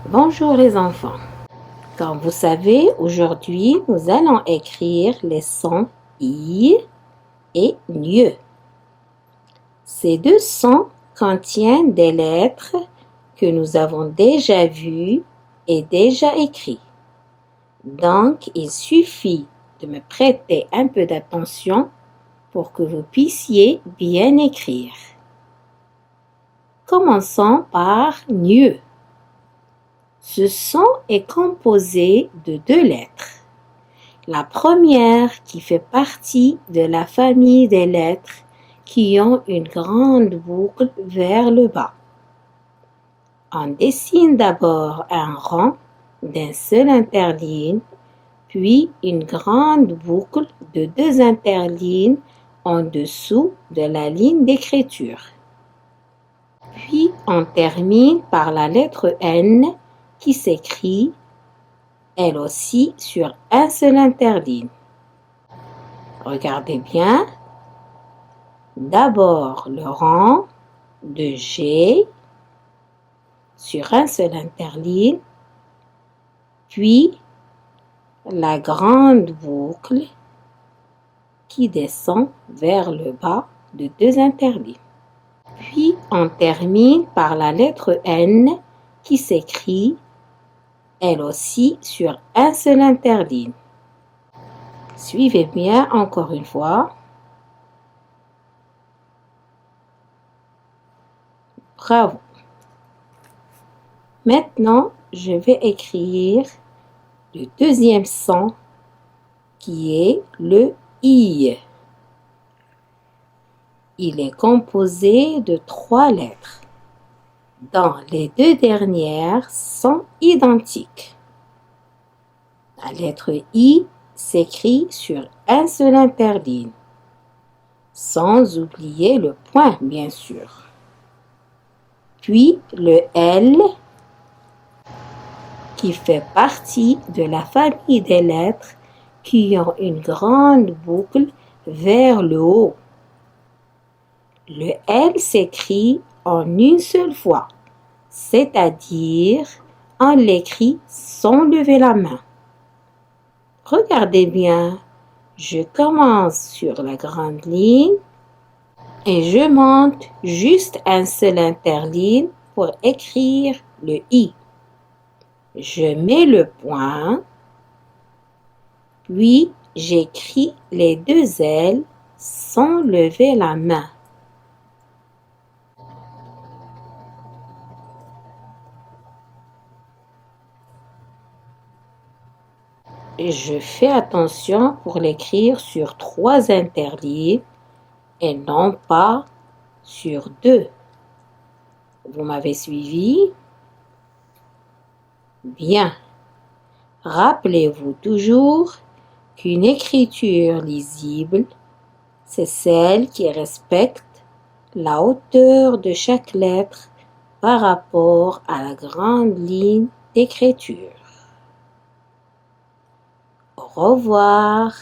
Bonjour les enfants. Comme vous savez, aujourd'hui, nous allons écrire les sons I et NIE. Ces deux sons contiennent des lettres que nous avons déjà vues et déjà écrites. Donc, il suffit de me prêter un peu d'attention pour que vous puissiez bien écrire. Commençons par NIE. Ce son est composé de deux lettres. La première qui fait partie de la famille des lettres qui ont une grande boucle vers le bas. On dessine d'abord un rond d'un seul interligne, puis une grande boucle de deux interlignes en dessous de la ligne d'écriture. Puis on termine par la lettre N qui s'écrit elle aussi sur un seul interligne. Regardez bien. D'abord le rang de G sur un seul interligne, puis la grande boucle qui descend vers le bas de deux interlignes. Puis on termine par la lettre N qui s'écrit elle aussi sur un seul interligne. Suivez bien encore une fois. Bravo. Maintenant, je vais écrire le deuxième son qui est le I. Il est composé de trois lettres, dont les deux dernières sont identiques. La lettre I s'écrit sur un seul interligne, sans oublier le point, bien sûr. Puis le L, qui fait partie de la famille des lettres qui ont une grande boucle vers le haut. Le L s'écrit en une seule fois, c'est-à-dire on l'écrit sans lever la main. Regardez bien, je commence sur la grande ligne et je monte juste un seul interligne pour écrire le I. Je mets le point, puis j'écris les deux L sans lever la main. Et je fais attention pour l'écrire sur trois interlignes et non pas sur deux. Vous m'avez suivi? Bien. Rappelez-vous toujours qu'une écriture lisible, c'est celle qui respecte la hauteur de chaque lettre par rapport à la grande ligne d'écriture. Au revoir.